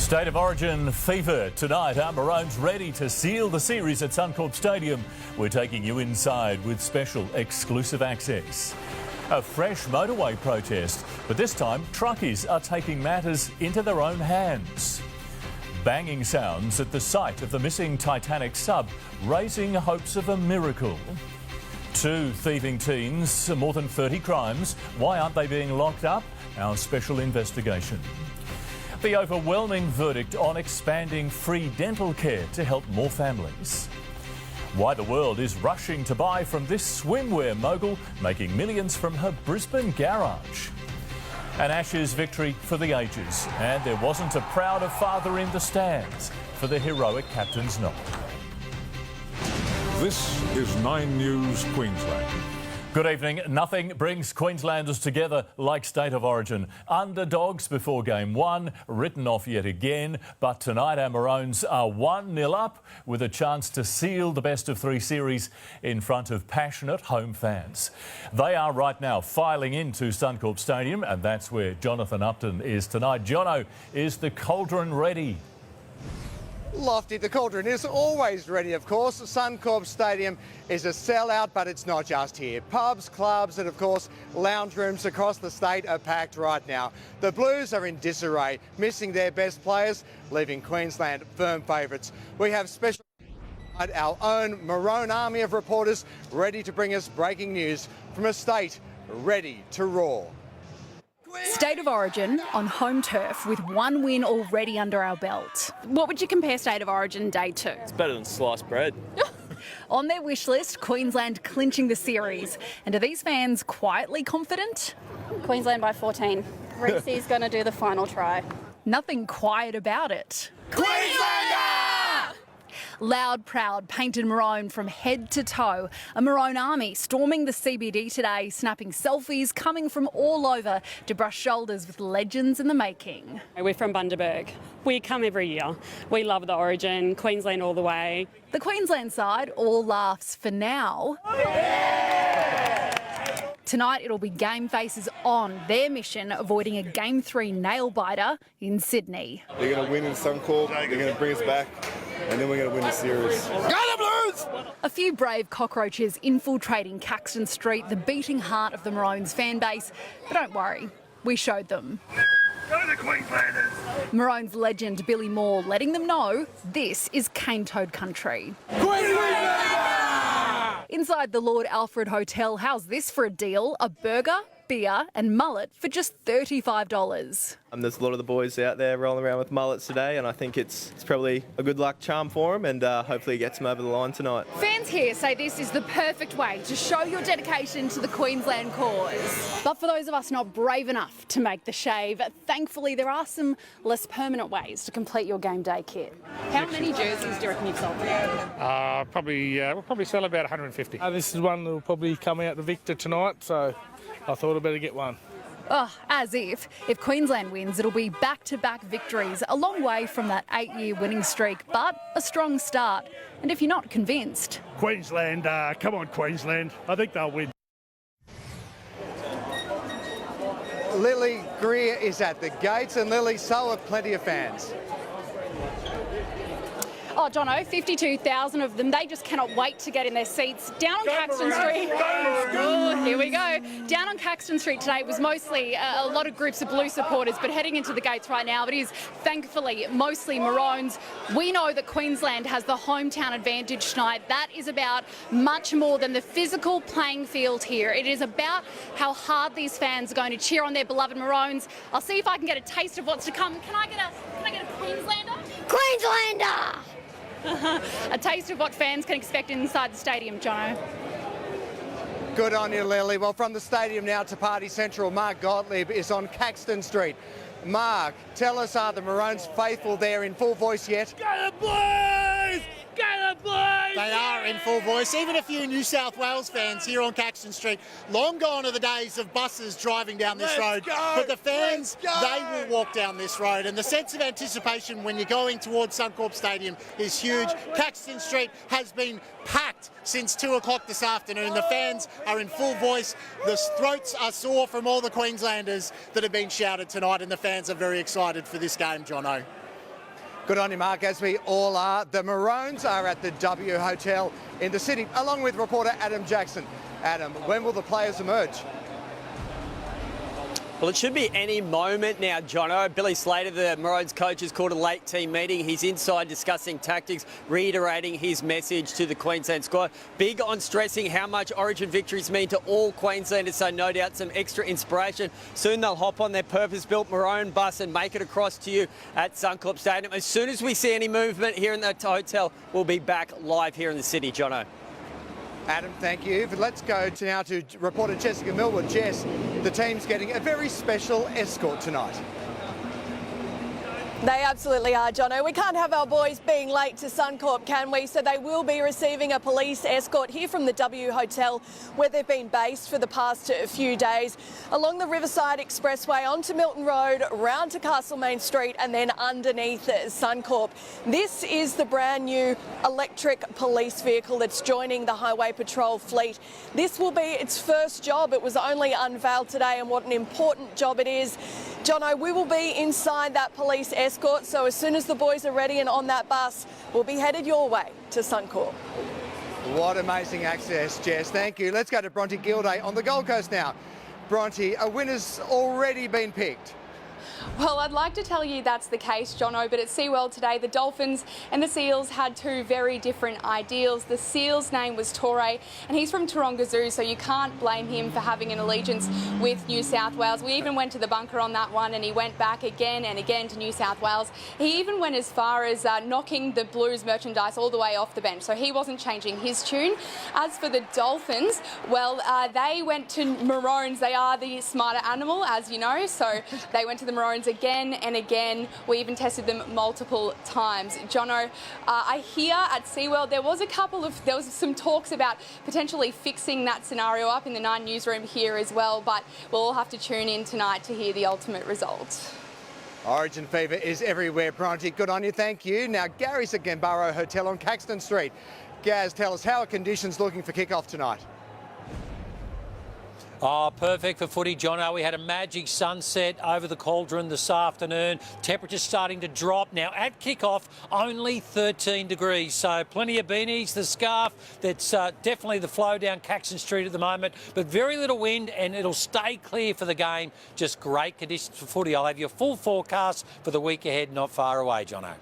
State of Origin fever tonight. Our Maroons ready to seal the series at Suncorp Stadium. We're taking you inside with special exclusive access. A fresh motorway protest, but this time truckies are taking matters into their own hands. Banging sounds at the site of the missing Titanic sub, raising hopes of a miracle. 2 thieving teens, more than 30 crimes. Why aren't they being locked up? Our special investigation. The overwhelming verdict on expanding free dental care to help more families. Why the world is rushing to buy from this swimwear mogul, making millions from her Brisbane garage. An Ashes victory for the ages, and there wasn't a prouder father in the stands for the heroic captain's knock. This is 9 News Queensland. Good evening. Nothing brings Queenslanders together like State of Origin. Underdogs before Game 1, written off yet again. But tonight our Maroons are 1-0 up with a chance to seal the best-of-3 series in front of passionate home fans. They are right now filing into Suncorp Stadium, and that's where Jonathan Upton is tonight. Jono, is the cauldron ready? Lofty, the cauldron is always ready, of course. Suncorp Stadium is a sellout, but it's not just here. Pubs, clubs and, of course, lounge rooms across the state are packed right now. The Blues are in disarray, missing their best players, leaving Queensland firm favourites. We have special our own Maroon army of reporters ready to bring us breaking news from a state ready to roar. State of Origin on home turf with 1 win already under our belt. What would you compare State of Origin day to? It's better than sliced bread. On their wish list, Queensland clinching the series. And are these fans quietly confident? Queensland by 14. Reese's going to do the final try. Nothing quiet about it. Queenslander! Loud, proud, painted maroon from head to toe. A Maroon army storming the CBD today, snapping selfies, coming from all over to brush shoulders with legends in the making. We're from Bundaberg. We come every year. We love the Origin, Queensland all the way. The Queensland side, all laughs for now. Tonight it'll be game faces on, their mission avoiding a Game 3 nail-biter in Sydney. They're going to win in Suncorp, they're going to bring us back, and then we're going to win the series. Go the Blues! A few brave cockroaches infiltrating Caxton Street, the beating heart of the Maroons fan base. But don't worry, we showed them. Go the Queenslanders! Maroons legend Billy Moore letting them know this is cane toad country. Inside the Lord Alfred Hotel, how's this for a deal? A burger, beer and mullet for just $35. There's a lot of the boys out there rolling around with mullets today, and I think it's probably a good luck charm for them, and hopefully it gets them over the line tonight. Fans here say this is the perfect way to show your dedication to the Queensland cause. But for those of us not brave enough to make the shave, thankfully there are some less permanent ways to complete your game day kit. How many jerseys do you reckon you've sold today? We'll probably sell about 150. This is one that will probably come out the victor tonight, so I thought I'd better get one. Oh, as if. If Queensland wins, it'll be back-to-back victories, a long way from that 8-year winning streak, but a strong start. And if you're not convinced... Queensland, come on Queensland, I think they'll win. Lily Greer is at the gates, and Lily, so are plenty of fans. Oh, Jono, 52,000 of them. They just cannot wait to get in their seats. Down on Caxton Street. Oh, here we go. Down on Caxton Street today it was mostly a lot of groups of Blue supporters, but heading into the gates right now, it is thankfully mostly Maroons. We know that Queensland has the hometown advantage tonight. That is about much more than the physical playing field here. It is about how hard these fans are going to cheer on their beloved Maroons. I'll see if I can get a taste of what's to come. Can I get a Queenslander? Queenslander! A taste of what fans can expect inside the stadium, Jono. Good on you, Lily. Well, from the stadium now to Party Central, Mark Gottlieb is on Caxton Street. Mark, tell us, are the Maroons faithful there in full voice yet? Go the Blues! Go the Blues! They are in full voice. Even a few New South Wales fans here on Caxton Street. Long gone are the days of buses driving down this road. But the fans, they will walk down this road. And the sense of anticipation when you're going towards Suncorp Stadium is huge. Caxton Street has been packed since 2 o'clock this afternoon. The fans are in full voice. The throats are sore from all the Queenslanders that have been shouted tonight, and the fans are very excited for this game, Jono. Good on you, Mark, as we all are. The Maroons are at the W Hotel in the city, along with reporter Adam Jackson. Adam, when will the players emerge? Well, it should be any moment now, Jono. Billy Slater, the Maroons coach, has called a late team meeting. He's inside discussing tactics, reiterating his message to the Queensland squad. Big on stressing how much Origin victories mean to all Queenslanders, so no doubt some extra inspiration. Soon they'll hop on their purpose-built Maroon bus and make it across to you at Suncorp Stadium. As soon as we see any movement here in the hotel, we'll be back live here in the city, Jono. Adam, thank you. But let's go now to reporter Jessica Millwood. Jess, the team's getting a very special escort tonight. They absolutely are, Jono. We can't have our boys being late to Suncorp, can we? So they will be receiving a police escort here from the W Hotel, where they've been based for the past few days, along the Riverside Expressway onto Milton Road, round to Castlemaine Street and then underneath Suncorp. This is the brand new electric police vehicle that's joining the Highway Patrol fleet. This will be its first job. It was only unveiled today, and what an important job it is. Jono, we will be inside that police escort, so as soon as the boys are ready and on that bus, we'll be headed your way to Suncorp. What amazing access, Jess. Thank you. Let's go to Bronte Gilday on the Gold Coast now. Bronte, a winner's already been picked. Well, I'd like to tell you that's the case, Jono, but at SeaWorld today, the Dolphins and the Seals had two very different ideals. The Seals' name was Torre, and he's from Taronga Zoo, so you can't blame him for having an allegiance with New South Wales. We even went to the bunker on that one, and he went back again and again to New South Wales. He even went as far as knocking the Blues merchandise all the way off the bench, so he wasn't changing his tune. As for the Dolphins, well, they went to Maroons. They are the smarter animal, as you know, so they went to the Maroons again and again. We even tested them multiple times. Jono, I hear at SeaWorld there was some talks about potentially fixing that scenario up in the 9 newsroom here as well, but we'll all have to tune in tonight to hear the ultimate result. Origin fever is everywhere, Bronte. Good on you, thank you. Now, Gary's at Gambaro Hotel on Caxton Street. Gaz, tell us, how are conditions looking for kick-off tonight? Oh, perfect for footy, Jono. We had a magic sunset over the cauldron this afternoon. Temperatures starting to drop. Now, at kick-off, only 13 degrees. So plenty of beanies, the scarf. That's definitely the flow down Caxton Street at the moment. But very little wind, and it'll stay clear for the game. Just great conditions for footy. I'll have your full forecast for the week ahead, not far away, Jono.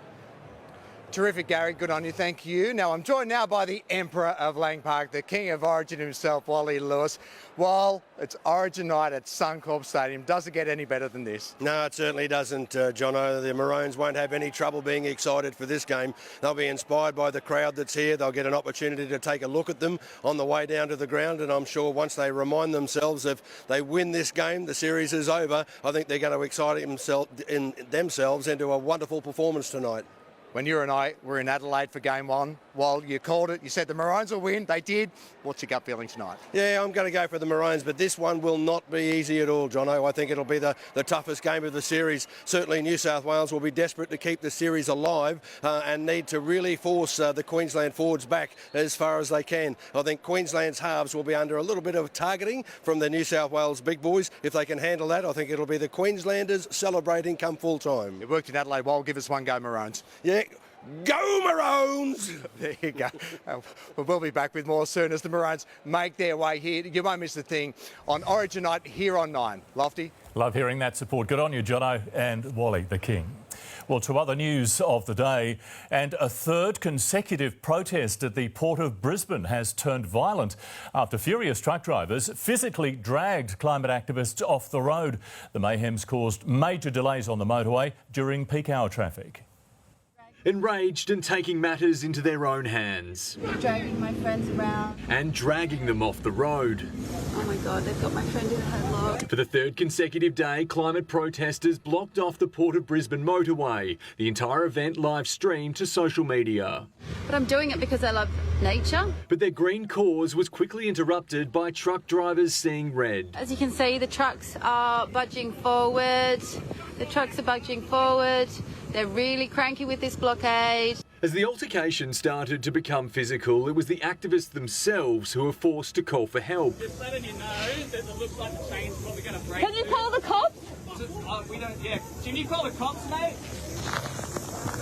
Terrific, Gary. Good on you. Thank you. Now, I'm joined now by the Emperor of Lang Park, the King of Origin himself, Wally Lewis. Well, it's Origin night at Suncorp Stadium. Does it get any better than this? No, it certainly doesn't, Jono. The Maroons won't have any trouble being excited for this game. They'll be inspired by the crowd that's here. They'll get an opportunity to take a look at them on the way down to the ground, and I'm sure once they remind themselves if they win this game, the series is over. I think they're going to excite themselves into a wonderful performance tonight. When you and I were in Adelaide for game one, while you called it, you said the Maroons will win. They did. What's your gut feeling tonight? Yeah, I'm going to go for the Maroons, but this one will not be easy at all, Jono. I think it'll be the toughest game of the series. Certainly New South Wales will be desperate to keep the series alive and need to really force the Queensland forwards back as far as they can. I think Queensland's halves will be under a little bit of targeting from the New South Wales big boys. If they can handle that, I think it'll be the Queenslanders celebrating come full time. It worked in Adelaide. Well, give us one go, Maroons. Yeah. Go Maroons! There you go. We'll be back with more soon as the Maroons make their way here. You won't miss the thing on Origin night here on 9. Lofty? Love hearing that support. Good on you, Jono and Wally, the King. Well, to other news of the day, and a third consecutive protest at the Port of Brisbane has turned violent after furious truck drivers physically dragged climate activists off the road. The mayhem's caused major delays on the motorway during peak hour traffic. Enraged and taking matters into their own hands. Dragging my friends around. And dragging them off the road. Oh my God, they've got my friend in a headlock. For the third consecutive day, climate protesters blocked off the Port of Brisbane motorway. The entire event live streamed to social media. But I'm doing it because I love nature. But their green cause was quickly interrupted by truck drivers seeing red. As you can see, the trucks are budging forward. They're really cranky with this blockade. As the altercation started to become physical, it was the activists themselves who were forced to call for help. Just letting you know that it looks like the chain's probably going to break. Can you call the cops? We don't, yeah. Can you call the cops, mate?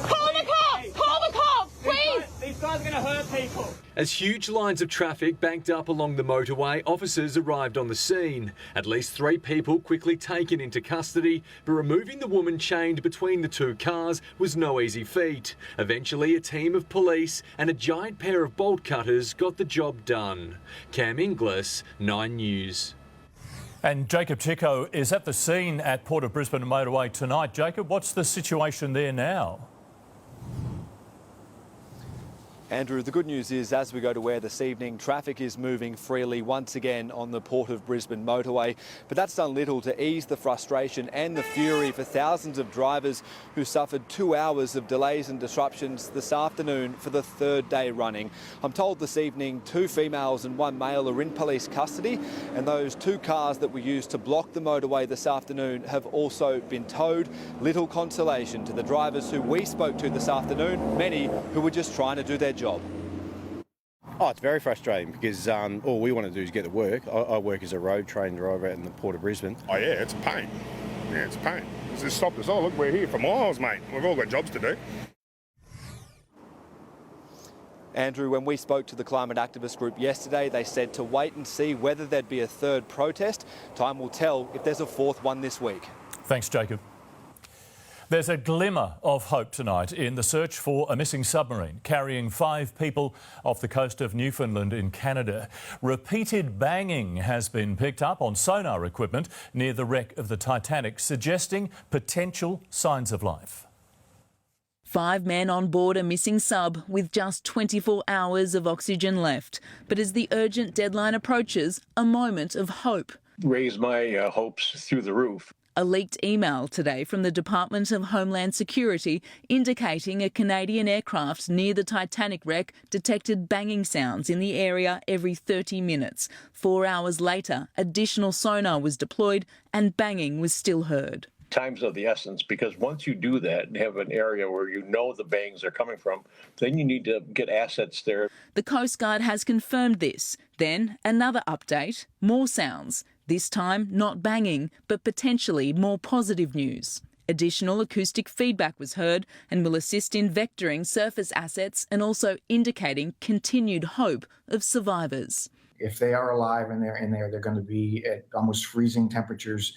Call As huge lines of traffic banked up along the motorway, officers arrived on the scene. At least 3 people quickly taken into custody, but removing the woman chained between the 2 cars was no easy feat. Eventually, a team of police and a giant pair of bolt cutters got the job done. Cam Inglis, 9 News. And Jacob Chico is at the scene at Port of Brisbane Motorway tonight. Jacob, what's the situation there now? Andrew, the good news is as we go to where this evening, traffic is moving freely once again on the Port of Brisbane motorway. But that's done little to ease the frustration and the fury for thousands of drivers who suffered 2 hours of delays and disruptions this afternoon for the 3rd day running. I'm told this evening 2 females and 1 male are in police custody, and those 2 cars that were used to block the motorway this afternoon have also been towed. Little consolation to the drivers who we spoke to this afternoon, many who were just trying to do their job. Oh, it's very frustrating because all we want to do is get to work. I work as a road train driver out in the Port of Brisbane. Oh yeah, it's a pain. Yeah, it's a pain. It's just stopped us all. Look, we're here for miles, mate. We've all got jobs to do. Andrew, when we spoke to the climate activist group yesterday, they said to wait and see whether there'd be a 3rd protest. Time will tell if there's a 4th one this week. Thanks, Jacob. There's a glimmer of hope tonight in the search for a missing submarine carrying 5 people off the coast of Newfoundland in Canada. Repeated banging has been picked up on sonar equipment near the wreck of the Titanic, suggesting potential signs of life. 5 men on board a missing sub with just 24 hours of oxygen left. But as the urgent deadline approaches, a moment of hope. Raised my hopes through the roof. A leaked email today from the Department of Homeland Security indicating a Canadian aircraft near the Titanic wreck detected banging sounds in the area every 30 minutes. 4 hours later, additional sonar was deployed and banging was still heard. Time's of the essence, because once you do that and have an area where you know the bangs are coming from, then you need to get assets there. The Coast Guard has confirmed this. Then another update, more sounds. This time not banging, but potentially more positive news. Additional acoustic feedback was heard and will assist in vectoring surface assets and also indicating continued hope of survivors. If they are alive and they're in there, they're going to be at almost freezing temperatures,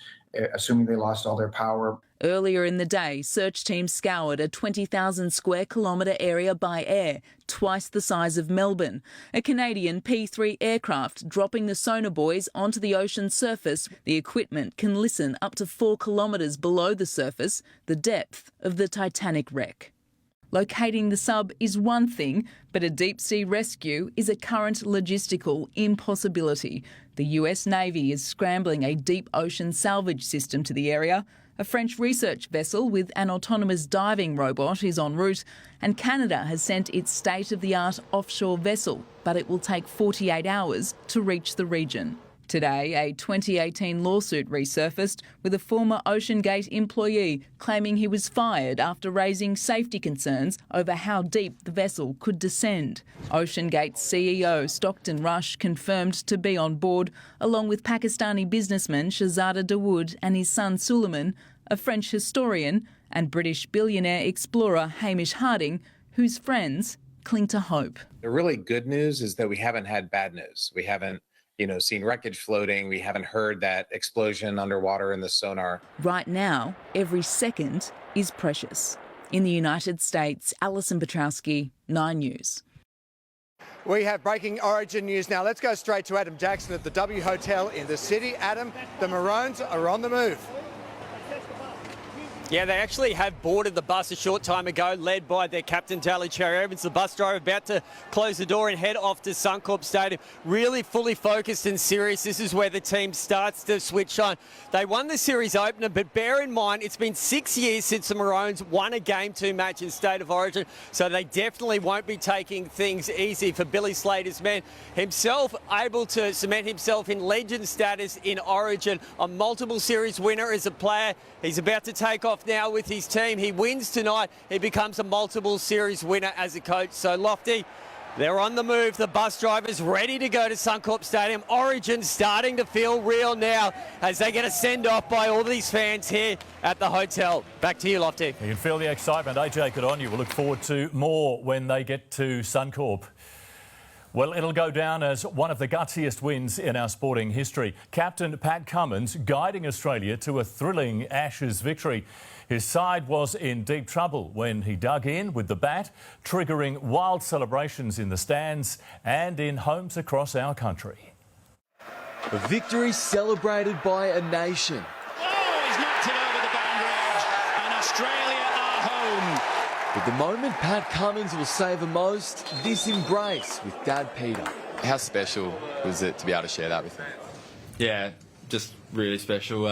assuming they lost all their power. Earlier in the day, search teams scoured a 20,000 square kilometre area by air, twice the size of Melbourne. A Canadian P-3 aircraft dropping the sonar buoys onto the ocean surface. The equipment can listen up to 4 kilometres below the surface, the depth of the Titanic wreck. Locating the sub is one thing, but a deep-sea rescue is a current logistical impossibility. The US Navy is scrambling a deep ocean salvage system to the area. A French research vessel with an autonomous diving robot is en route, and Canada has sent its state-of-the-art offshore vessel, but it will take 48 hours to reach the region. Today, a 2018 lawsuit resurfaced with a former OceanGate employee claiming he was fired after raising safety concerns over how deep the vessel could descend. OceanGate's CEO Stockton Rush confirmed to be on board, along with Pakistani businessman Shahzada Dawood and his son Suleiman, a French historian, and British billionaire explorer Hamish Harding, whose friends cling to hope. The really good news is that we haven't had bad news. We haven't seen wreckage floating. We haven't heard that explosion underwater in the sonar. Right now, every second is precious. In the United States, Alison Petrowski, 9 News. We have breaking Origin news now. Let's go straight to Adam Jackson at the W Hotel in the city. Adam, the Maroons are on the move. Yeah, they actually have boarded the bus a short time ago, led by their captain, Daly Cherry-Evans. The bus driver about to close the door and head off to Suncorp Stadium. Really fully focused and serious. This is where the team starts to switch on. They won the series opener, but bear in mind, it's been 6 years since the Maroons won a Game 2 match in State of Origin, so they definitely won't be taking things easy for Billy Slater's men. Himself able to cement himself in legend status in Origin, a multiple series winner as a player. He's about to take off now with his team. He wins tonight. He becomes a multiple series winner as a coach. So Lofty, they're on the move. The bus driver's ready to go to Suncorp Stadium. Origin starting to feel real now as they get a send-off by all these fans here at the hotel. Back to you, Lofty. You can feel the excitement. AJ, good on you. We'll look forward to more when they get to Suncorp. Well, it'll go down as one of the gutsiest wins in our sporting history. Captain Pat Cummins guiding Australia to a thrilling Ashes victory. His side was in deep trouble when he dug in with the bat, triggering wild celebrations in the stands and in homes across our country. A victory celebrated by a nation. Oh, he's knocked it over the boundary edge, and Australia are home. But the moment Pat Cummins will savour most, this embrace with Dad Peter. How special was it to be able to share that with him? Yeah, just really special.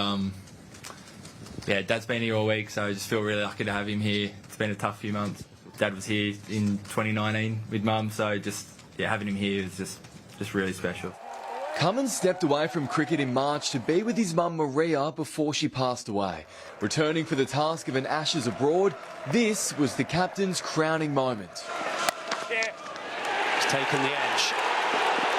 Yeah, Dad's been here all week, so I just feel really lucky to have him here. It's been a tough few months. Dad was here in 2019 with Mum, so having him here is just really special. Cummins stepped away from cricket in March to be with his mum Maria before she passed away. Returning for the task of an Ashes abroad, this was the captain's crowning moment. Yeah. He's taken the edge.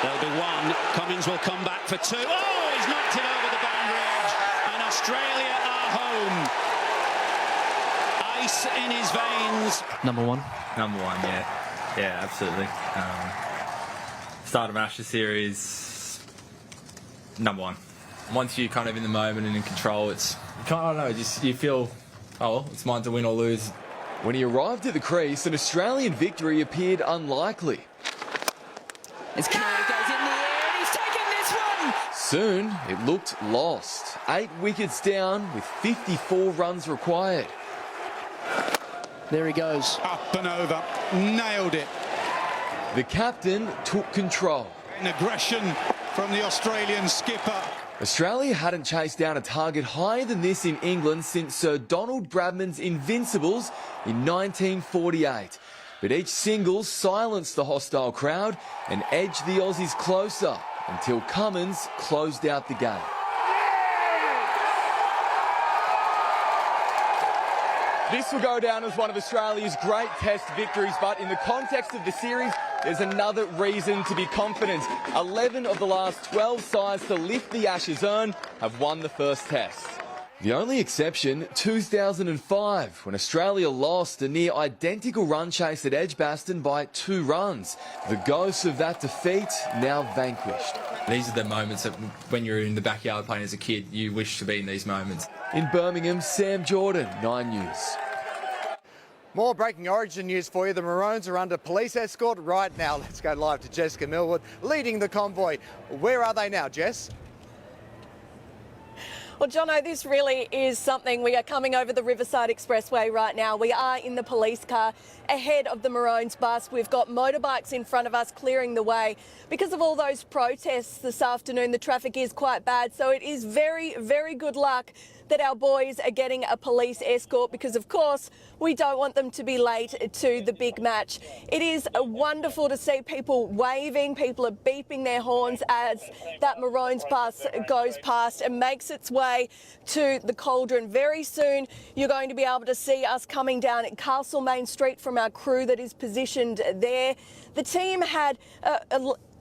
There'll be one. Cummins will come back for two. Oh, he's knocked it over the boundary edge. And Australia are home. Ice in his veins. Number one? Number one, yeah. Yeah, absolutely. Start of an Ashes series. Number one. Once you're kind of in the moment and in control, I don't know, you feel, oh, it's mine to win or lose. When he arrived at the crease, an Australian victory appeared unlikely. As Canary goes in the air and he's taken this one! Soon, it looked lost. 8 wickets down with 54 runs required. There he goes. Up and over. Nailed it. The captain took control. An aggression from the Australian skipper. Australia hadn't chased down a target higher than this in England since Sir Donald Bradman's Invincibles in 1948. But each single silenced the hostile crowd and edged the Aussies closer until Cummins closed out the game. This will go down as one of Australia's great test victories, but in the context of the series, there's another reason to be confident. 11 of the last 12 sides to lift the Ashes urn have won the first test. The only exception, 2005, when Australia lost a near identical run chase at Edgbaston by 2 runs. The ghosts of that defeat now vanquished. These are the moments that when you're in the backyard playing as a kid, you wish to be in these moments. In Birmingham, Sam Jordan, 9 News. More breaking Origin news for you. The Maroons are under police escort right now. Let's go live to Jessica Millwood leading the convoy. Where are they now, Jess? Well, Jono, this really is something. We are coming over the Riverside Expressway right now. We are in the police car ahead of the Maroons bus. We've got motorbikes in front of us clearing the way. Because of all those protests this afternoon, the traffic is quite bad. So it is very, very good luck that our boys are getting a police escort because, of course, we don't want them to be late to the big match. It is wonderful to see people waving, people are beeping their horns as that Maroons bus goes past and makes its way to the Cauldron. Very soon, you're going to be able to see us coming down at Castlemaine Street from our crew that is positioned there. The team had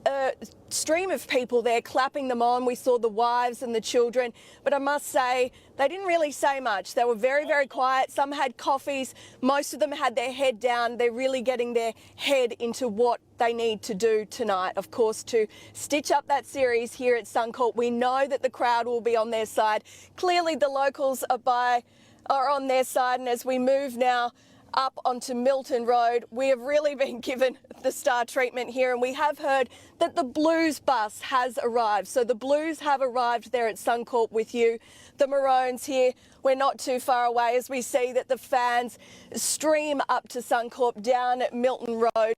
a stream of people there clapping them on. We saw the wives and the children, but I must say they didn't really say much. They were very, very quiet. Some had coffees. Most of them had their head down. They're really getting their head into what they need to do tonight, of course, to stitch up that series here at Suncorp. We know that the crowd will be on their side. Clearly the locals are on their side, and as we move now up onto Milton Road, we have really been given the star treatment here, and we have heard that the Blues bus has arrived. So the Blues have arrived there at Suncorp with you. The Maroons here, we're not too far away as we see that the fans stream up to Suncorp down at Milton Road.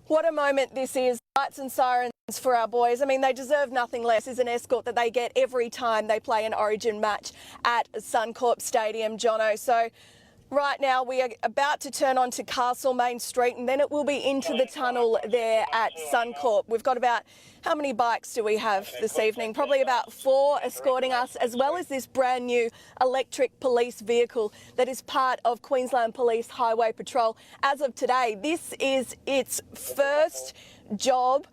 What a moment this is. Lights and sirens for our boys. I mean, they deserve nothing less. Is an escort that they get every time they play an Origin match at Suncorp Stadium, Jono. So right now we are about to turn onto Castlemaine Street and then it will be into the tunnel there at Suncorp. We've got about, how many bikes do we have this evening? Probably about 4 escorting us, as well as this brand new electric police vehicle that is part of Queensland Police Highway Patrol. As of today, this is its first job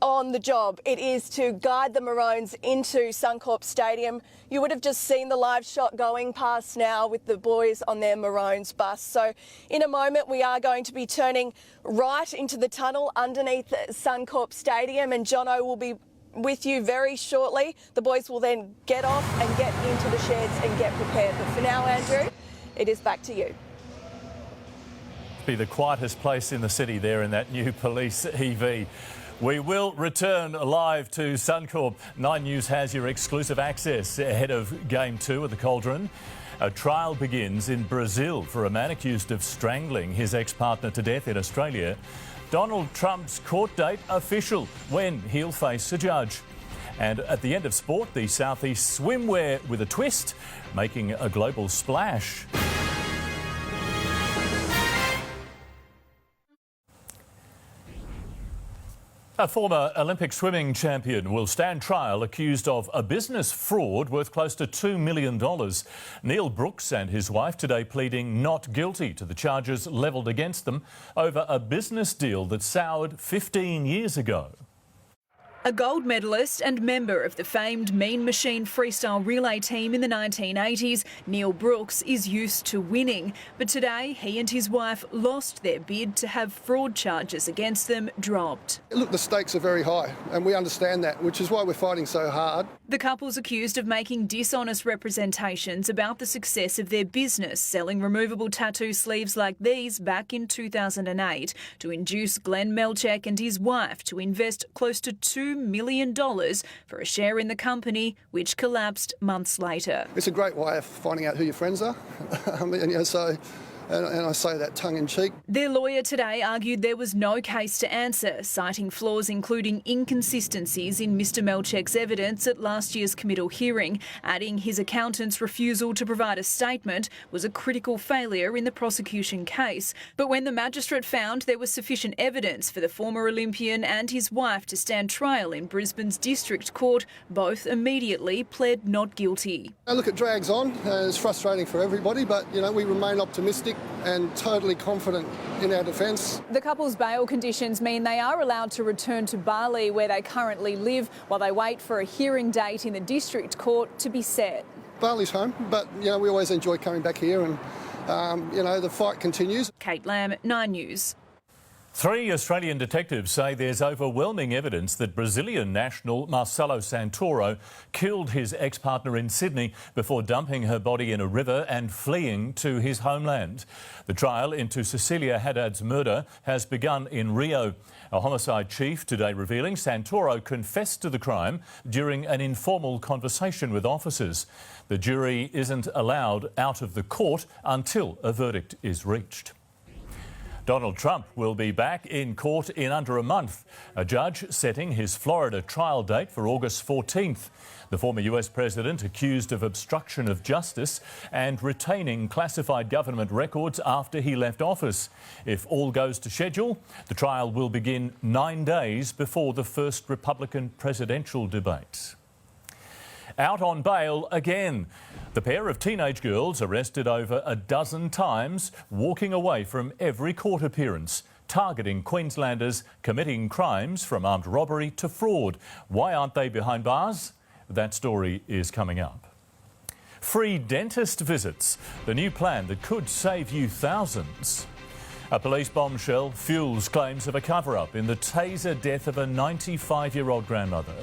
on the job it is to guide the Maroons into Suncorp Stadium. You would have just seen the live shot going past now with the boys on their Maroons bus. So in a moment we are going to be turning right into the tunnel underneath Suncorp Stadium, and Jono will be with you very shortly. The boys will then get off and get into the sheds and get prepared. But for now, Andrew, it is back to you. Be the quietest place in the city there in that new police EV. We will return live to Suncorp. 9 News has your exclusive access ahead of Game 2 of the Cauldron. A trial begins in Brazil for a man accused of strangling his ex-partner to death in Australia. Donald Trump's court date official, when he'll face a judge. And at the end of sport, the Southeast swimwear with a twist, making a global splash. A former Olympic swimming champion will stand trial accused of a business fraud worth close to $2 million. Neil Brooks and his wife today pleading not guilty to the charges levelled against them over a business deal that soured 15 years ago. A gold medalist and member of the famed Mean Machine freestyle relay team in the 1980s, Neil Brooks is used to winning. But today, he and his wife lost their bid to have fraud charges against them dropped. Look, the stakes are very high, and we understand that, which is why we're fighting so hard. The couple's accused of making dishonest representations about the success of their business, selling removable tattoo sleeves like these back in 2008 to induce Glenn Melchek and his wife to invest close to $2 million for a share in the company, which collapsed months later. It's a great way of finding out who your friends are. And I say that tongue-in-cheek. Their lawyer today argued there was no case to answer, citing flaws including inconsistencies in Mr Melchek's evidence at last year's committal hearing, adding his accountant's refusal to provide a statement was a critical failure in the prosecution case. But when the magistrate found there was sufficient evidence for the former Olympian and his wife to stand trial in Brisbane's District Court, both immediately pled not guilty. Look, it drags on. It's frustrating for everybody, but, we remain optimistic and totally confident in our defence. The couple's bail conditions mean they are allowed to return to Bali, where they currently live, while they wait for a hearing date in the District Court to be set. Bali's home, but, we always enjoy coming back here and, the fight continues. Kate Lamb, 9 News. 3 Australian detectives say there's overwhelming evidence that Brazilian national Marcelo Santoro killed his ex-partner in Sydney before dumping her body in a river and fleeing to his homeland. The trial into Cecilia Haddad's murder has begun in Rio. A homicide chief today revealing Santoro confessed to the crime during an informal conversation with officers. The jury isn't allowed out of the court until a verdict is reached. Donald Trump will be back in court in under a month. A judge setting his Florida trial date for August 14th. The former US president accused of obstruction of justice and retaining classified government records after he left office. If all goes to schedule, the trial will begin 9 days before the first Republican presidential debate. Out on bail again. The pair of teenage girls arrested over a dozen times, walking away from every court appearance, targeting Queenslanders committing crimes from armed robbery to fraud. Why aren't they behind bars? That story is coming up. Free dentist visits, the new plan that could save you thousands. A police bombshell fuels claims of a cover-up in the taser death of a 95-year-old grandmother.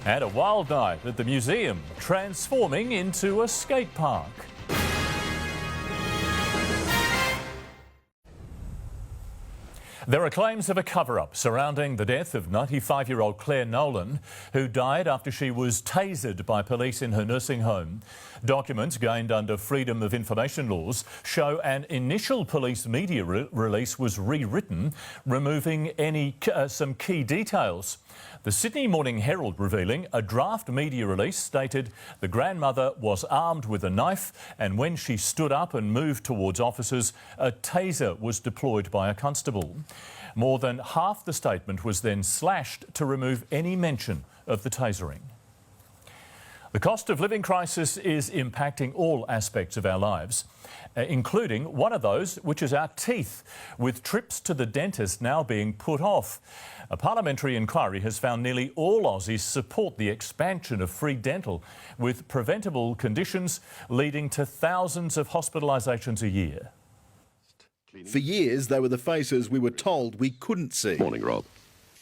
And a wild night at the museum, transforming into a skate park. There are claims of a cover-up surrounding the death of 95-year-old Claire Nolan, who died after she was tasered by police in her nursing home. Documents gained under Freedom of Information laws show an initial police media release was rewritten, removing some key details. The Sydney Morning Herald revealing a draft media release stated the grandmother was armed with a knife, and when she stood up and moved towards officers, a taser was deployed by a constable. More than half the statement was then slashed to remove any mention of the tasering. The cost of living crisis is impacting all aspects of our lives, including one of those, which is our teeth, with trips to the dentist now being put off. A parliamentary inquiry has found nearly all Aussies support the expansion of free dental, with preventable conditions leading to thousands of hospitalisations a year. For years, they were the faces we were told we couldn't see. Morning, Rob.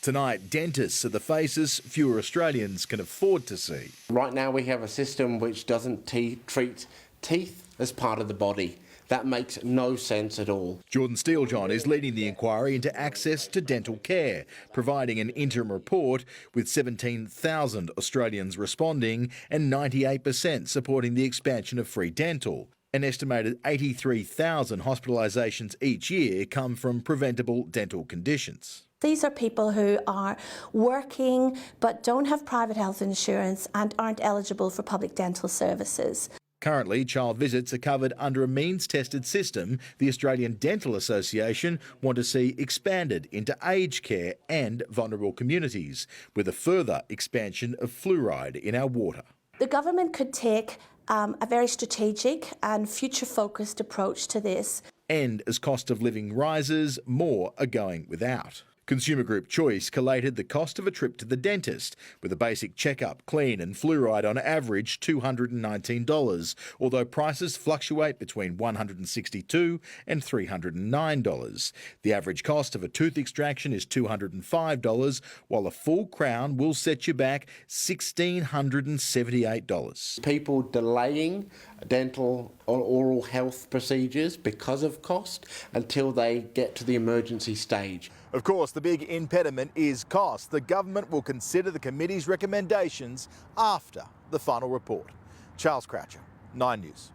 Tonight, dentists are the faces fewer Australians can afford to see. Right now we have a system which doesn't treat teeth as part of the body. That makes no sense at all. Jordan Steelejohn is leading the inquiry into access to dental care, providing an interim report with 17,000 Australians responding and 98% supporting the expansion of free dental. An estimated 83,000 hospitalisations each year come from preventable dental conditions. These are people who are working but don't have private health insurance and aren't eligible for public dental services. Currently, child visits are covered under a means-tested system the Australian Dental Association want to see expanded into aged care and vulnerable communities, with a further expansion of fluoride in our water. The government could take a very strategic and future-focused approach to this. And as cost of living rises, more are going without. Consumer Group Choice collated the cost of a trip to the dentist, with a basic checkup, clean and fluoride on average $219, although prices fluctuate between $162 and $309. The average cost of a tooth extraction is $205, while a full crown will set you back $1,678. People delaying dental or oral health procedures because of cost until they get to the emergency stage. Of course, the big impediment is cost. The government will consider the committee's recommendations after the final report. Charles Croucher, 9 News.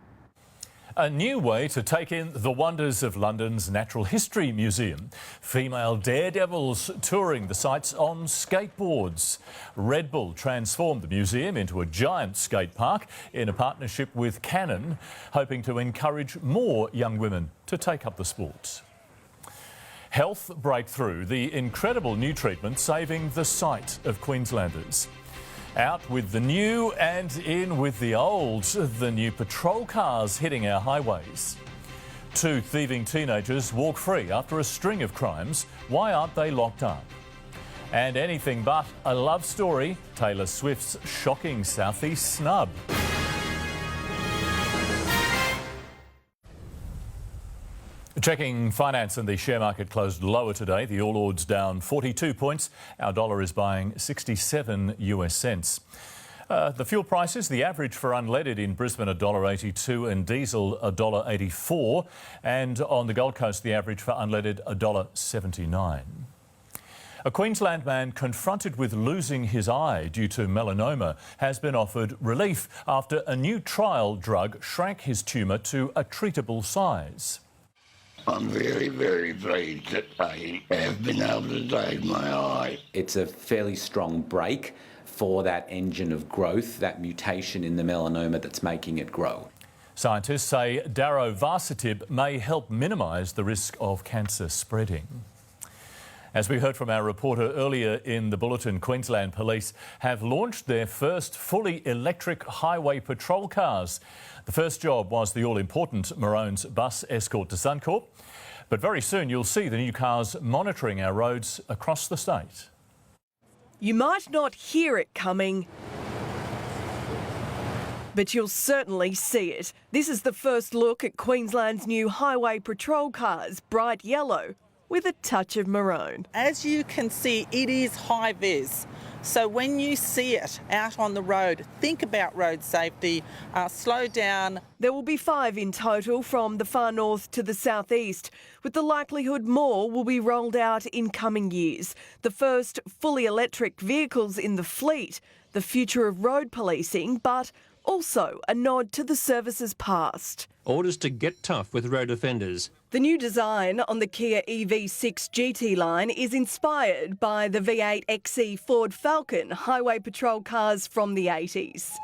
A new way to take in the wonders of London's Natural History Museum. Female daredevils touring the sites on skateboards. Red Bull transformed the museum into a giant skate park in a partnership with Canon, hoping to encourage more young women to take up the sport. Health breakthrough, the incredible new treatment saving the sight of Queenslanders. Out with the new and in with the old, the new patrol cars hitting our highways. 2 thieving teenagers walk free after a string of crimes. Why aren't they locked up? And anything but a love story, Taylor Swift's shocking Southeast snub. Checking finance, and the share market closed lower today. The All Ords down 42 points. Our dollar is buying 67 US cents. The fuel prices, the average for unleaded in Brisbane $1.82 and diesel $1.84. And on the Gold Coast, the average for unleaded $1.79. A Queensland man confronted with losing his eye due to melanoma has been offered relief after a new trial drug shrank his tumour to a treatable size. I'm very, very pleased that they have been able to save my eye. It's a fairly strong break for that engine of growth, that mutation in the melanoma that's making it grow. Scientists say darovasertib may help minimise the risk of cancer spreading. As we heard from our reporter earlier in the bulletin, Queensland Police have launched their first fully electric highway patrol cars. The first job was the all-important Maroon's bus escort to Suncorp. But very soon you'll see the new cars monitoring our roads across the state. You might not hear it coming, but you'll certainly see it. This is the first look at Queensland's new highway patrol cars, bright yellow with a touch of maroon. As you can see, it is high vis. So when you see it out on the road, think about road safety, slow down. There will be 5 in total from the far north to the southeast, with the likelihood more will be rolled out in coming years. The first fully electric vehicles in the fleet, the future of road policing, but also a nod to the service's past. Orders to get tough with road offenders. The new design on the Kia EV6 GT line is inspired by the V8 XE Ford Falcon highway patrol cars from the 80s.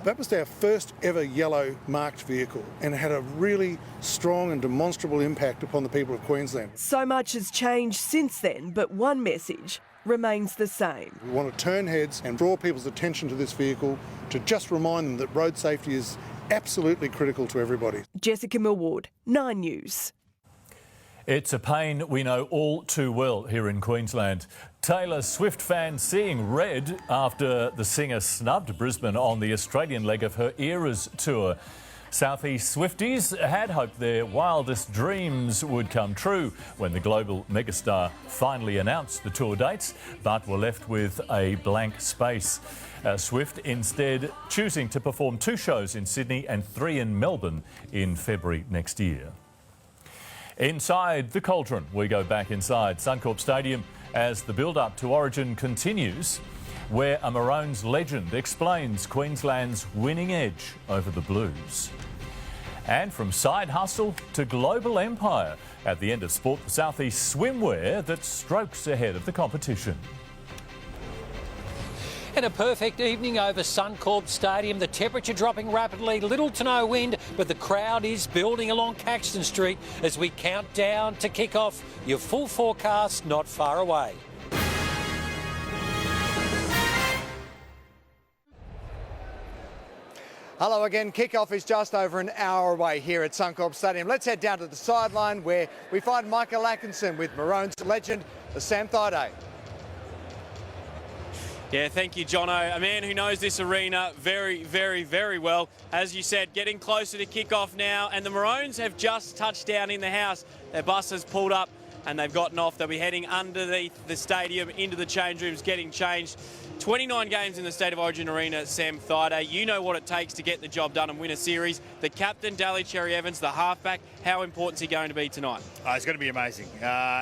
That was our first ever yellow marked vehicle and it had a really strong and demonstrable impact upon the people of Queensland. So much has changed since then, but one message remains the same. We want to turn heads and draw people's attention to this vehicle to just remind them that road safety is absolutely critical to everybody. Jessica Millward, 9 News. It's a pain we know all too well here in Queensland. Taylor Swift fans seeing red after the singer snubbed Brisbane on the Australian leg of her Eras tour. Southeast Swifties had hoped their wildest dreams would come true when the global megastar finally announced the tour dates, but were left with a blank space. Swift instead choosing to perform 2 shows in Sydney and 3 in Melbourne in February next year. Inside the cauldron, we go back inside Suncorp Stadium as the build-up to Origin continues, where a Maroons legend explains Queensland's winning edge over the Blues. And from side hustle to global empire, at the end of sport, the Southeast swimwear that strokes ahead of the competition. And a perfect evening over Suncorp Stadium. The temperature dropping rapidly, little to no wind, but the crowd is building along Caxton Street as we count down to kick off. Your full forecast not far away. Hello again. Kickoff is just over an hour away here at Suncorp Stadium. Let's head down to the sideline where we find Michael Atkinson with Maroons legend Sam Thaiday. Yeah, thank you, Jono. A man who knows this arena very, very, very well. As you said, getting closer to kick-off now, and the Maroons have just touched down in the house. Their bus has pulled up and they've gotten off. They'll be heading underneath the stadium into the change rooms, getting changed. 29 games in the State of Origin arena, Sam Thaiday. You know what it takes to get the job done and win a series. The captain, Daly Cherry-Evans, the halfback, how important is he going to be tonight? It's going to be amazing.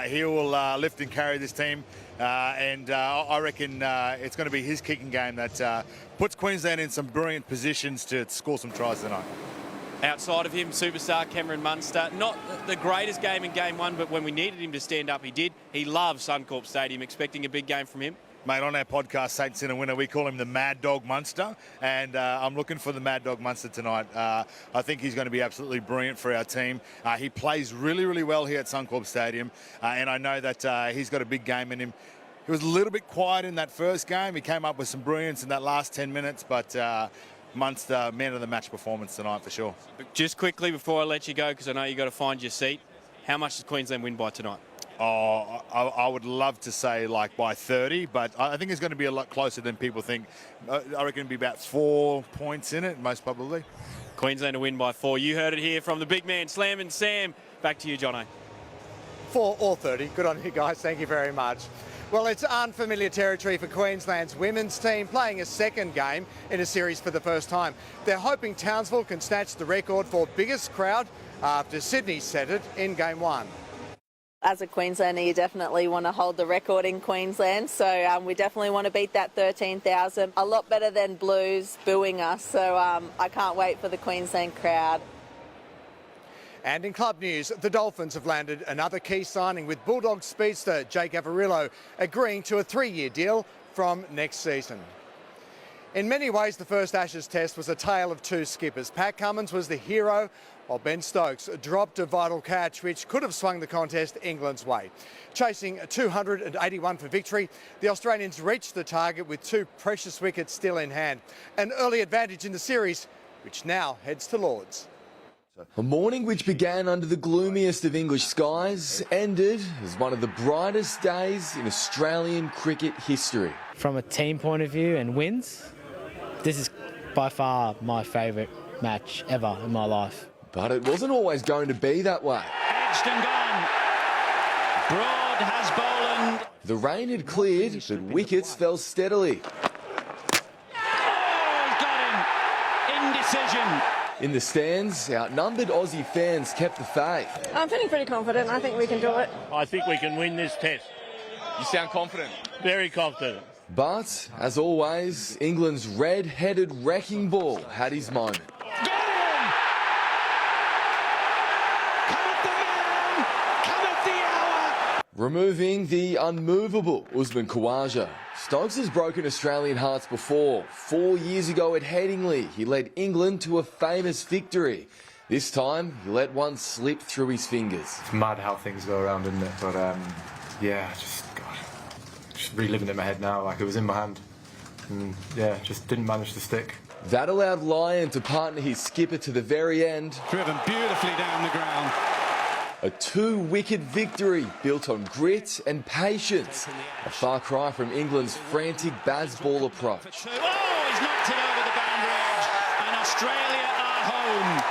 He will lift and carry this team. And I reckon it's going to be his kicking game that puts Queensland in some brilliant positions to score some tries tonight. Outside of him, superstar Cameron Munster. Not the greatest game in Game 1, but when we needed him to stand up, he did. He loves Suncorp Stadium, expecting a big game from him. Mate, on our podcast, Saints in a Winner, we call him the Mad Dog Munster, and I'm looking for the Mad Dog Munster tonight. I think he's going to be absolutely brilliant for our team. He plays really, really well here at Suncorp Stadium, and I know that he's got a big game in him. He was a little bit quiet in that first game. He came up with some brilliance in that last 10 minutes, but Munster, man of the match performance tonight for sure. Just quickly before I let you go, because I know you've got to find your seat, how much does Queensland win by tonight? Oh, I would love to say like by 30, but I think it's going to be a lot closer than people think. I reckon it'll be about 4 points in it, most probably. Queensland to win by 4. You heard it here from the big man, Slam and Sam. Back to you, Jono. 4 or 30. Good on you guys. Thank you very much. Well, it's unfamiliar territory for Queensland's women's team, playing a second game in a series for the first time. They're hoping Townsville can snatch the record for biggest crowd after Sydney set it in Game 1. As a Queenslander, you definitely want to hold the record in Queensland, so we definitely want to beat that 13,000. A lot better than Blues booing us, so I can't wait for the Queensland crowd. And in club news, the Dolphins have landed another key signing, with Bulldog speedster Jake Averillo agreeing to a 3-year deal from next season. In many ways, the first Ashes test was a tale of 2 skippers. Pat Cummins was the hero, while Ben Stokes dropped a vital catch which could have swung the contest England's way. Chasing 281 for victory, the Australians reached the target with 2 precious wickets still in hand. An early advantage in the series, which now heads to Lords. A morning which began under the gloomiest of English skies ended as one of the brightest days in Australian cricket history. From a team point of view and wins, this is by far my favourite match ever in my life. But it wasn't always going to be that way. Edged and gone. Broad has Boland. The rain had cleared, but wickets fell steadily. Oh, he's got him. Indecision. In the stands, outnumbered Aussie fans kept the faith. I'm feeling pretty confident. I think we can do it. I think we can win this test. You sound confident. Very confident. But, as always, England's red-headed wrecking ball had his moment. Removing the unmovable Usman Khawaja. Stokes has broken Australian hearts before. 4 years ago at Headingley, he led England to a famous victory. This time, he let one slip through his fingers. It's mad how things go around, isn't it? But yeah, just reliving it in my head now, like it was in my hand. And yeah, just didn't manage to stick. That allowed Lyon to partner his skipper to the very end. Driven beautifully down the ground. A two-wicket victory built on grit and patience. A far cry from England's frantic Bazball approach. Oh, he's knocked it over the boundary edge, and Australia are home.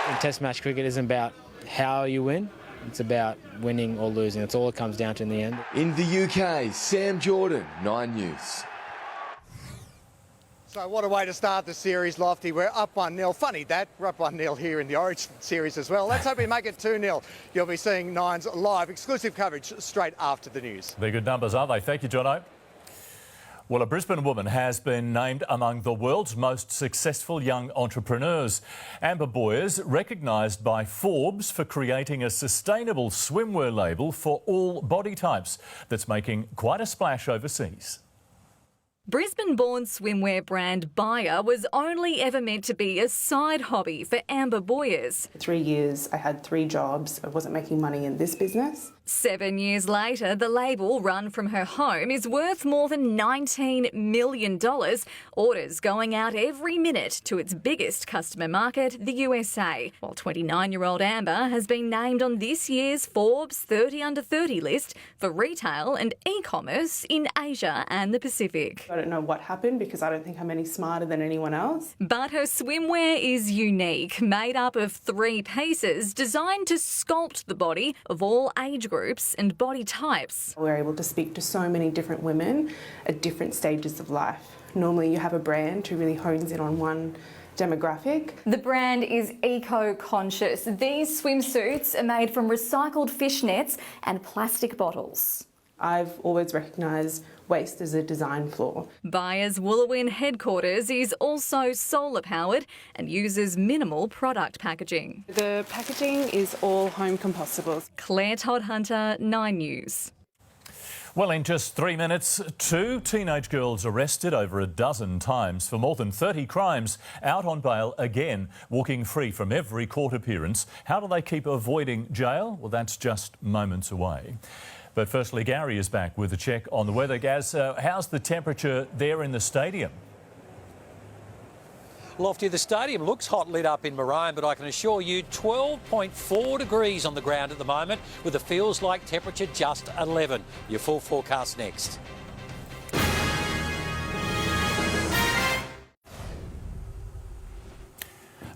And Test match cricket isn't about how you win, it's about winning or losing. That's all it comes down to in the end. In the UK, Sam Jordan, 9 News. So what a way to start the series, Lofty. We're up 1-0. Funny that, we're up 1-0 here in the Orange series as well. Let's hope we make it 2-0. You'll be seeing Nine's live exclusive coverage straight after the news. They're good numbers, aren't they? Thank you, Jono. Well, a Brisbane woman has been named among the world's most successful young entrepreneurs. Amber Boyers, recognised by Forbes for creating a sustainable swimwear label for all body types that's making quite a splash overseas. Brisbane-born swimwear brand Bayer was only ever meant to be a side hobby for Amber Boyers. For 3 years, I had 3 jobs. I wasn't making money in this business. 7 years later, the label, run from her home, is worth more than $19 million. Orders going out every minute to its biggest customer market, the USA. While 29-year-old Amber has been named on this year's Forbes 30 Under 30 list for retail and e-commerce in Asia and the Pacific. I don't know what happened because I don't think I'm any smarter than anyone else. But her swimwear is unique, made up of 3 pieces designed to sculpt the body of all age groups and body types. We're able to speak to so many different women at different stages of life. Normally you have a brand who really hones in on one demographic. The brand is eco-conscious. These swimsuits are made from recycled fish nets and plastic bottles. I've always recognised waste as a design flaw. Bayer's Wooloowin headquarters is also solar-powered and uses minimal product packaging. The packaging is all home compostables. Claire Todd-Hunter, 9 News. Well, in just 3 minutes, 2 teenage girls arrested over a dozen times for more than 30 crimes, out on bail again, walking free from every court appearance. How do they keep avoiding jail? Well, that's just moments away. But firstly, Gary is back with a check on the weather. Gaz, how's the temperature there in the stadium? Lofty, the stadium looks hot lit up in Maroon, but I can assure you 12.4 degrees on the ground at the moment, with a feels like temperature just 11. Your full forecast next.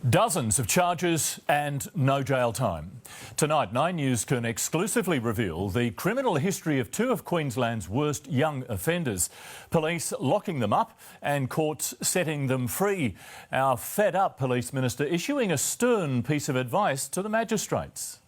Dozens of charges and no jail time. Tonight, 9 News can exclusively reveal the criminal history of 2 of Queensland's worst young offenders. Police locking them up and courts setting them free. Our fed-up Police Minister issuing a stern piece of advice to the magistrates.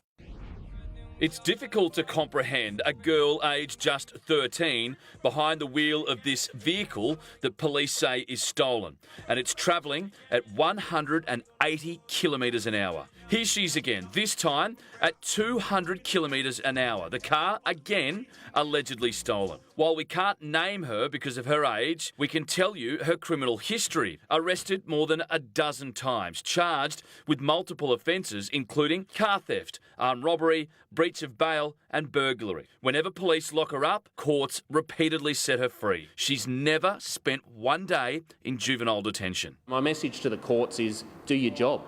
It's difficult to comprehend a girl aged just 13 behind the wheel of this vehicle that police say is stolen, and it's travelling at 180 kilometres an hour. Here she is again, this time at 200 kilometres an hour. The car, again, allegedly stolen. While we can't name her because of her age, we can tell you her criminal history. Arrested more than a dozen times, charged with multiple offences including car theft, armed robbery, breach of bail and burglary. Whenever police lock her up, courts repeatedly set her free. She's never spent one day in juvenile detention. My message to the courts is do your job.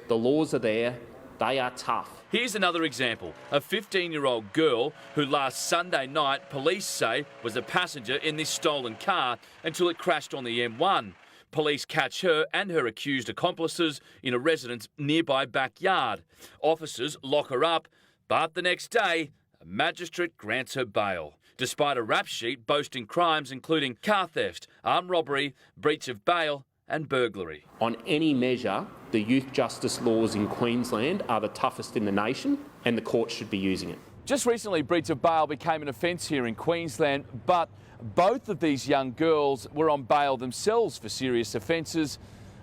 The laws are there, they are tough. Here's another example. A 15-year-old girl who last Sunday night police say was a passenger in this stolen car until it crashed on the M1. Police catch her and her accused accomplices in a resident's nearby backyard. Officers lock her up, but the next day, a magistrate grants her bail, despite a rap sheet boasting crimes including car theft, armed robbery, breach of bail and burglary. On any measure, the youth justice laws in Queensland are the toughest in the nation and the courts should be using it. Just recently, breach of bail became an offence here in Queensland, but both of these young girls were on bail themselves for serious offences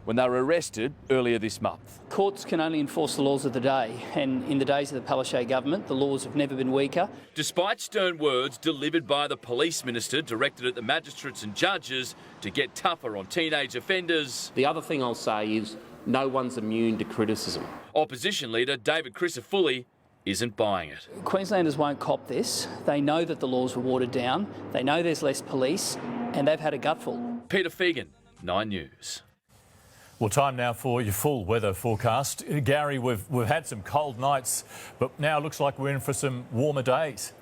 when they were arrested earlier this month. Courts can only enforce the laws of the day, and in the days of the Palaszczuk government, the laws have never been weaker. Despite stern words delivered by the Police Minister directed at the magistrates and judges to get tougher on teenage offenders. The other thing I'll say is no one's immune to criticism. Opposition leader David Crisafulli isn't buying it. Queenslanders won't cop this. They know that the laws were watered down. They know there's less police, and they've had a gutful. Peter Fegan, 9 News. Well, time now for your full weather forecast. Gary, we've had some cold nights, but now it looks like we're in for some warmer days.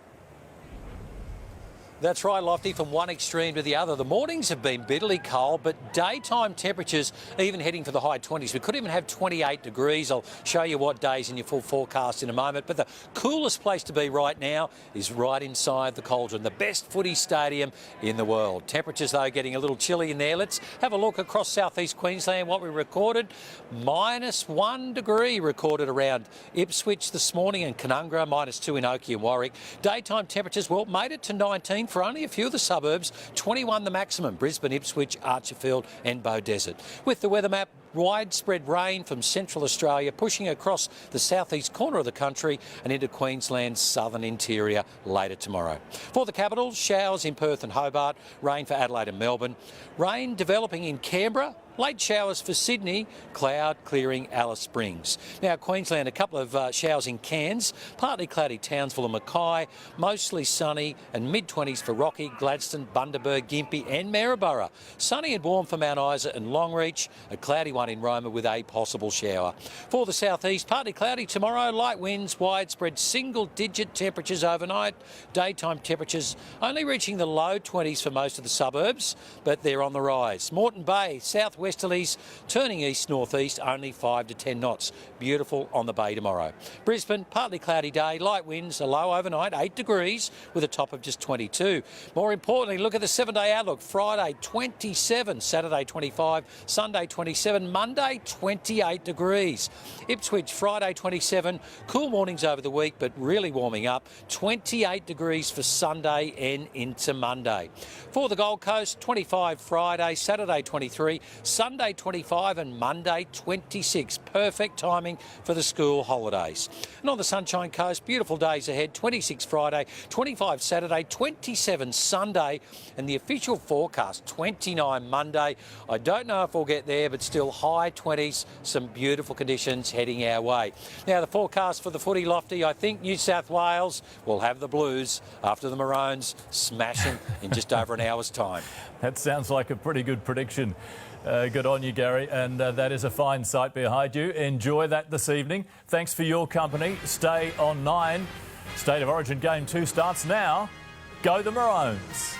That's right, Lofty, from one extreme to the other. The mornings have been bitterly cold, but daytime temperatures even heading for the high 20s. We could even have 28 degrees. I'll show you what days in your full forecast in a moment. But the coolest place to be right now is right inside the Cauldron, the best footy stadium in the world. Temperatures, though, getting a little chilly in there. Let's have a look across southeast Queensland. What we recorded, -1 degree recorded around Ipswich this morning, and Canungra, -2 in Oakey and Warwick. Daytime temperatures, well, made it to 19 for only a few of the suburbs, 21 the maximum, Brisbane, Ipswich, Archerfield and Beaudesert. With the weather map, widespread rain from central Australia pushing across the southeast corner of the country and into Queensland's southern interior later tomorrow. For the capital, showers in Perth and Hobart, rain for Adelaide and Melbourne, rain developing in Canberra, late showers for Sydney, cloud clearing Alice Springs. Now Queensland, a couple of showers in Cairns, partly cloudy Townsville and Mackay, mostly sunny and mid-20s for Rocky, Gladstone, Bundaberg, Gympie and Maryborough. Sunny and warm for Mount Isa and Longreach, a cloudy one in Roma with a possible shower. For the southeast, partly cloudy tomorrow, light winds, widespread single-digit temperatures overnight. Daytime temperatures only reaching the low 20s for most of the suburbs, but they're on the rise. Moreton Bay, southwesterlies turning east-northeast, only 5 to 10 knots. Beautiful on the bay tomorrow. Brisbane, partly cloudy day, light winds, a low overnight, 8 degrees with a top of just 22. More importantly, look at the 7-day outlook. Friday, 27, Saturday, 25, Sunday, 27, Monday, 28 degrees. Ipswich, Friday, 27, cool mornings over the week, but really warming up. 28 degrees for Sunday and into Monday. For the Gold Coast, 25 Friday, Saturday, 23, Sunday 25 and Monday 26. Perfect timing for the school holidays. And on the Sunshine Coast, beautiful days ahead. 26 Friday, 25 Saturday, 27 Sunday, and the official forecast 29 Monday. I don't know if we'll get there, but still high 20s, some beautiful conditions heading our way. Now the forecast for the footy, Lofty, I think New South Wales will have the Blues after the Maroons smash them in just over an hour's time. That sounds like a pretty good prediction. Good on you, Gary, and that is a fine sight behind you. Enjoy that this evening. Thanks for your company. Stay on 9. State of Origin Game 2 starts now. Go the Maroons.